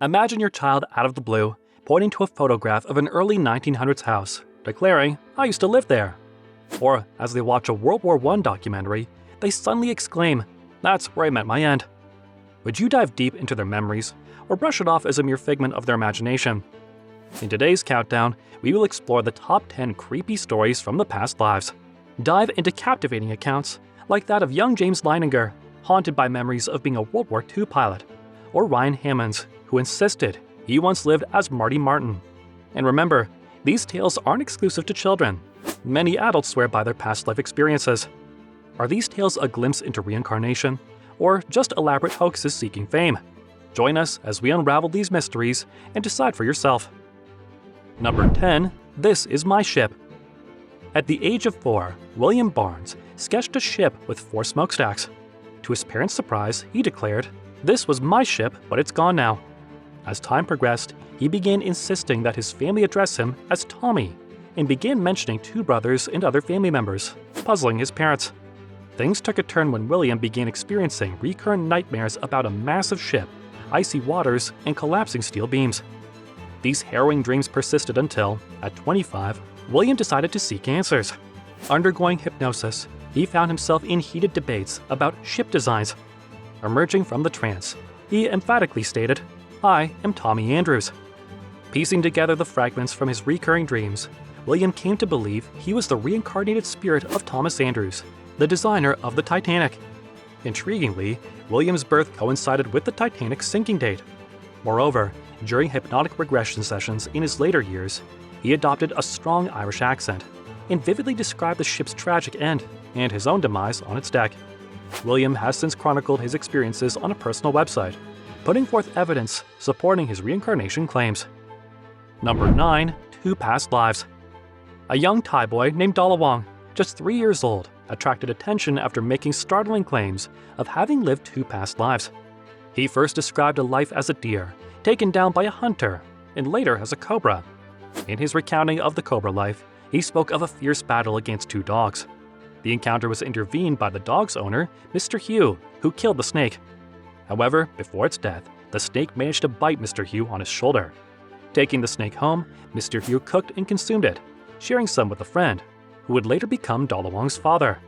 Imagine your child out of the blue, pointing to a photograph of an early 1900s house, declaring, "I used to live there." Or, as they watch a World War I documentary, they suddenly exclaim, "That's where I met my end." Would you dive deep into their memories, or brush it off as a mere figment of their imagination? In today's countdown, we will explore the top 10 creepy stories from the past lives. Dive into captivating accounts, like that of young James Leininger, haunted by memories of being a World War II pilot, or Ryan Hammonds, who insisted he once lived as Marty Martin. And remember, these tales aren't exclusive to children. Many adults swear by their past life experiences. Are these tales a glimpse into reincarnation, or just elaborate hoaxes seeking fame? Join us as we unravel these mysteries and decide for yourself. Number 10. This is my ship. At the age of 4, William Barnes sketched a ship with 4 smokestacks. To his parents' surprise, he declared, "This was my ship, but it's gone now." As time progressed, he began insisting that his family address him as Tommy, and began mentioning 2 brothers and other family members, puzzling his parents. Things took a turn when William began experiencing recurrent nightmares about a massive ship, icy waters, and collapsing steel beams. These harrowing dreams persisted until, at 25, William decided to seek answers. Undergoing hypnosis, he found himself in heated debates about ship designs. Emerging from the trance, he emphatically stated, "I am Tommy Andrews." Piecing together the fragments from his recurring dreams, William came to believe he was the reincarnated spirit of Thomas Andrews, the designer of the Titanic. Intriguingly, William's birth coincided with the Titanic's sinking date. Moreover, during hypnotic regression sessions in his later years, he adopted a strong Irish accent and vividly described the ship's tragic end and his own demise on its deck. William has since chronicled his experiences on a personal website, putting forth evidence supporting his reincarnation claims. Number 9. 2 past lives. A young Thai boy named Dalawong, just 3 years old, attracted attention after making startling claims of having lived 2 past lives. He first described a life as a deer, taken down by a hunter, and later as a cobra. In his recounting of the cobra life, he spoke of a fierce battle against 2 dogs. The encounter was intervened by the dog's owner, Mr. Hugh, who killed the snake. However, before its death, the snake managed to bite Mr. Hugh on his shoulder. Taking the snake home, Mr. Hugh cooked and consumed it, sharing some with a friend, who would later become Dalawong's father.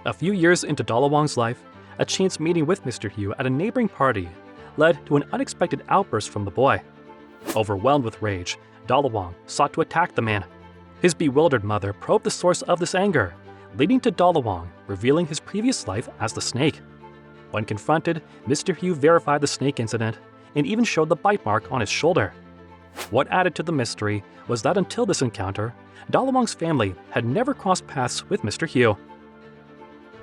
A few years into Dalawong's life, a chance meeting with Mr. Hugh at a neighboring party led to an unexpected outburst from the boy. Overwhelmed with rage, Dalawong sought to attack the man. His bewildered mother probed the source of this anger, leading to Dalawong revealing his previous life as the snake. When confronted, Mr. Hugh verified the snake incident and even showed the bite mark on his shoulder. What added to the mystery was that until this encounter, Dalawong's family had never crossed paths with Mr. Hugh.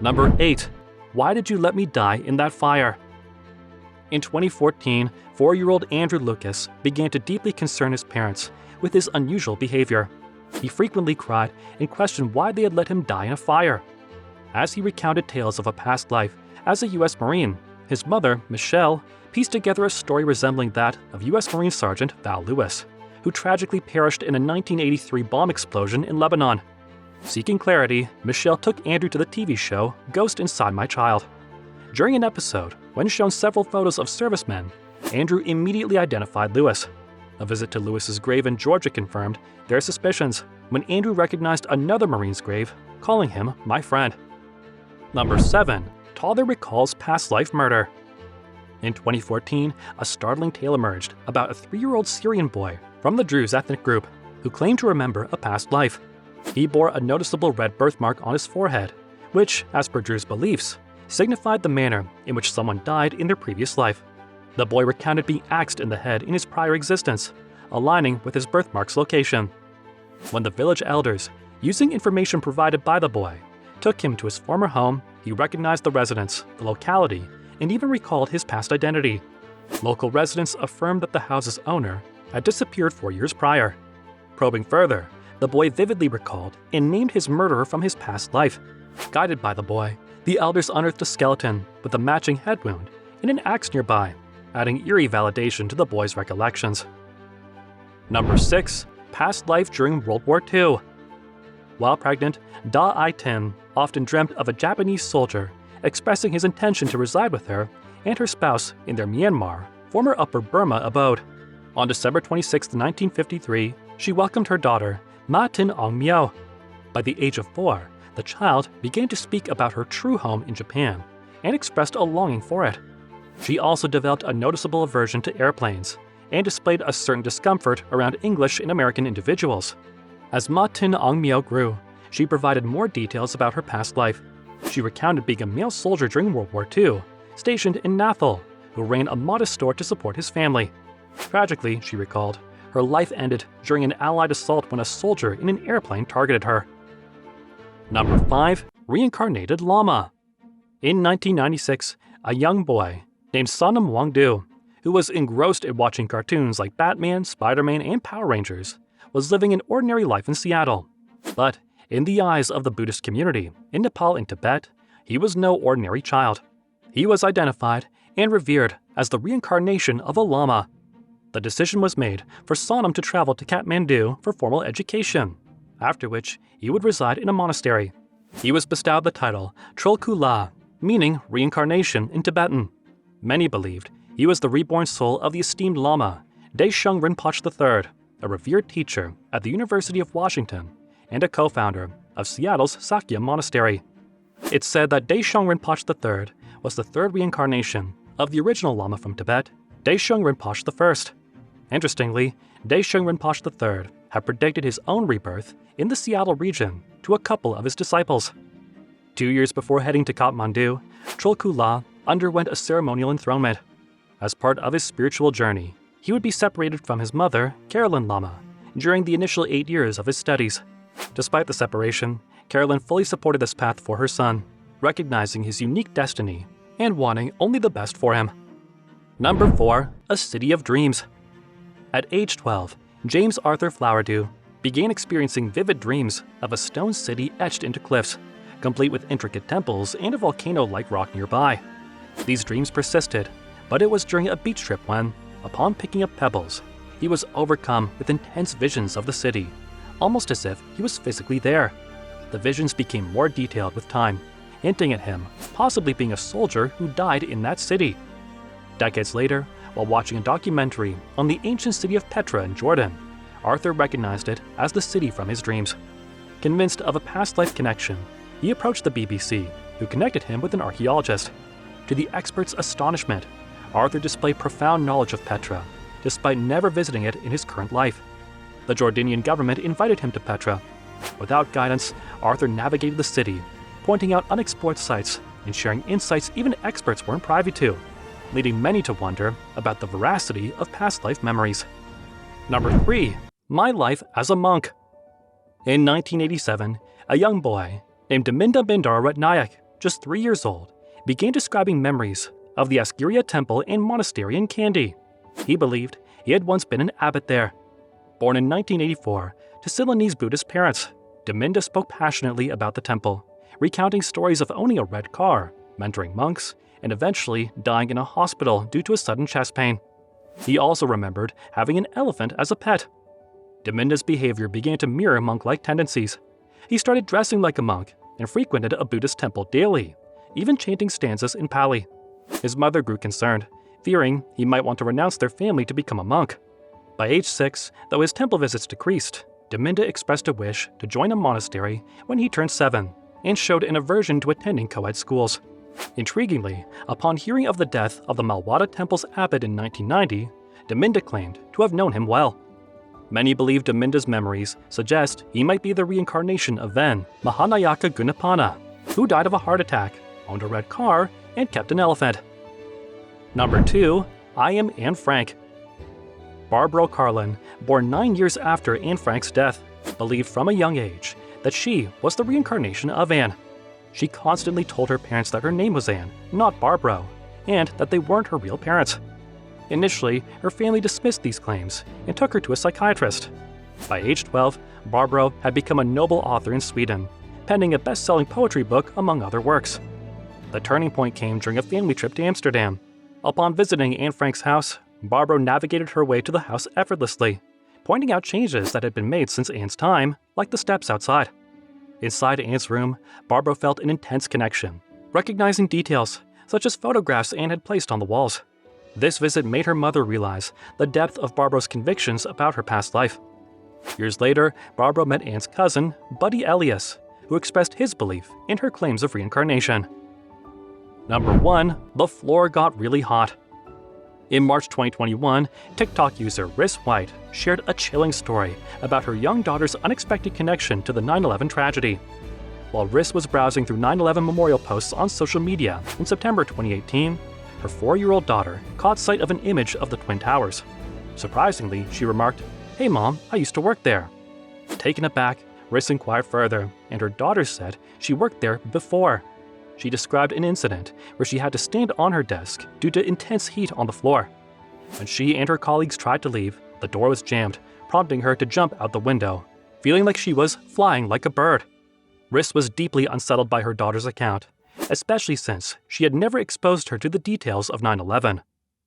Number 8. Why did you let me die in that fire? In 2014, 4-year-old Andrew Lucas began to deeply concern his parents with his unusual behavior. He frequently cried and questioned why they had let him die in a fire. As he recounted tales of a past life as a U.S. Marine, his mother, Michelle, pieced together a story resembling that of U.S. Marine Sergeant Val Lewis, who tragically perished in a 1983 bomb explosion in Lebanon. Seeking clarity, Michelle took Andrew to the TV show Ghost Inside My Child. During an episode, when shown several photos of servicemen, Andrew immediately identified Lewis. A visit to Lewis's grave in Georgia confirmed their suspicions when Andrew recognized another Marine's grave, calling him "my friend." Number 7. Toddler recalls past life murder. In 2014, a startling tale emerged about a 3-year-old Syrian boy from the Druze ethnic group who claimed to remember a past life. He bore a noticeable red birthmark on his forehead, which, as per Druze beliefs, signified the manner in which someone died in their previous life. The boy recounted being axed in the head in his prior existence, aligning with his birthmark's location. When the village elders, using information provided by the boy, took him to his former home, he recognized the residence, the locality, and even recalled his past identity. Local residents affirmed that the house's owner had disappeared 4 years prior. Probing further, the boy vividly recalled and named his murderer from his past life. Guided by the boy, the elders unearthed a skeleton with a matching head wound and an axe nearby, adding eerie validation to the boy's recollections. Number 6. Past life during World War II. While pregnant, Da Ai-tin often dreamt of a Japanese soldier expressing his intention to reside with her and her spouse in their Myanmar former Upper Burma abode. On December 26, 1953, she welcomed her daughter, Ma Tin Aung Miao. By the age of 4, the child began to speak about her true home in Japan and expressed a longing for it. She also developed a noticeable aversion to airplanes and displayed a certain discomfort around English in American individuals. As Ma Tin Aung Miao grew, she provided more details about her past life. She recounted being a male soldier during World War II, stationed in Nathal, who ran a modest store to support his family. Tragically, she recalled, her life ended during an Allied assault when a soldier in an airplane targeted her. Number 5. Reincarnated Llama. In 1996, a young boy named Sonam Wangdu, who was engrossed in watching cartoons like Batman, Spider-Man, and Power Rangers, was living an ordinary life in Seattle. But in the eyes of the Buddhist community in Nepal and Tibet, he was no ordinary child. He was identified and revered as the reincarnation of a Lama. The decision was made for Sonam to travel to Kathmandu for formal education, after which he would reside in a monastery. He was bestowed the title Trulkula, meaning reincarnation in Tibetan. Many believed he was the reborn soul of the esteemed Lama, Daisheng Rinpoche III, a revered teacher at the University of Washington and a co-founder of Seattle's Sakya Monastery. It's said that Daisheng Rinpoche III was the third reincarnation of the original Lama from Tibet, Daisheng Rinpoche I. Interestingly, Daisheng Rinpoche III had predicted his own rebirth in the Seattle region to a couple of his disciples. 2 years before heading to Kathmandu, Trulkula underwent a ceremonial enthronement. As part of his spiritual journey, he would be separated from his mother, Carolyn Lama, during the initial 8 years of his studies. Despite the separation, Carolyn fully supported this path for her son, recognizing his unique destiny and wanting only the best for him. Number 4. A City of Dreams. At age 12, James Arthur Flowerdew began experiencing vivid dreams of a stone city etched into cliffs, complete with intricate temples and a volcano-like rock nearby. These dreams persisted, but it was during a beach trip when, upon picking up pebbles, he was overcome with intense visions of the city, almost as if he was physically there. The visions became more detailed with time, hinting at him possibly being a soldier who died in that city. Decades later, while watching a documentary on the ancient city of Petra in Jordan, Arthur recognized it as the city from his dreams. Convinced of a past life connection, he approached the BBC, who connected him with an archaeologist. To the expert's astonishment, Arthur displayed profound knowledge of Petra, despite never visiting it in his current life. The Jordanian government invited him to Petra. Without guidance, Arthur navigated the city, pointing out unexplored sites and sharing insights even experts weren't privy to, leading many to wonder about the veracity of past life memories. Number 3. My Life as a Monk. In 1987, a young boy named Daminda Bindar Ratnayak, just 3 years old, began describing memories of the Asgiria Temple and Monastery in Kandy. He believed he had once been an abbot there. Born in 1984 to Ceylonese Buddhist parents, Daminda spoke passionately about the temple, recounting stories of owning a red car, mentoring monks, and eventually dying in a hospital due to a sudden chest pain. He also remembered having an elephant as a pet. Daminda's behavior began to mirror monk-like tendencies. He started dressing like a monk and frequented a Buddhist temple daily, even chanting stanzas in Pali. His mother grew concerned, fearing he might want to renounce their family to become a monk. By age 6, though his temple visits decreased, Daminda expressed a wish to join a monastery when he turned 7 and showed an aversion to attending co-ed schools. Intriguingly, upon hearing of the death of the Malwada Temple's abbot in 1990, Daminda claimed to have known him well. Many believe Daminda's memories suggest he might be the reincarnation of then Mahanayaka Gunapana, who died of a heart attack, owned a red car, and kept an elephant. Number 2. I Am Anne Frank. Barbara Carlin, born 9 years after Anne Frank's death, believed from a young age that she was the reincarnation of Anne. She constantly told her parents that her name was Anne, not Barbara, and that they weren't her real parents. Initially, her family dismissed these claims and took her to a psychiatrist. By age 12, Barbara had become a noble author in Sweden, penning a best-selling poetry book among other works. The turning point came during a family trip to Amsterdam. Upon visiting Anne Frank's house, Barbara navigated her way to the house effortlessly, pointing out changes that had been made since Anne's time, like the steps outside. Inside Anne's room, Barbara felt an intense connection, recognizing details such as photographs Anne had placed on the walls. This visit made her mother realize the depth of Barbara's convictions about her past life. Years later, Barbara met Anne's cousin, Buddy Elias, who expressed his belief in her claims of reincarnation. Number 1. The floor got really hot. In March 2021, TikTok user Riss White shared a chilling story about her young daughter's unexpected connection to the 9/11 tragedy. While Riss was browsing through 9/11 memorial posts on social media in September 2018, her 4-year-old daughter caught sight of an image of the Twin Towers. Surprisingly, she remarked, "Hey mom, I used to work there." Taken aback, Riss inquired further, and her daughter said she worked there before. She described an incident where she had to stand on her desk due to intense heat on the floor. When she and her colleagues tried to leave, the door was jammed, prompting her to jump out the window, feeling like she was flying like a bird. Riss was deeply unsettled by her daughter's account, especially since she had never exposed her to the details of 9/11.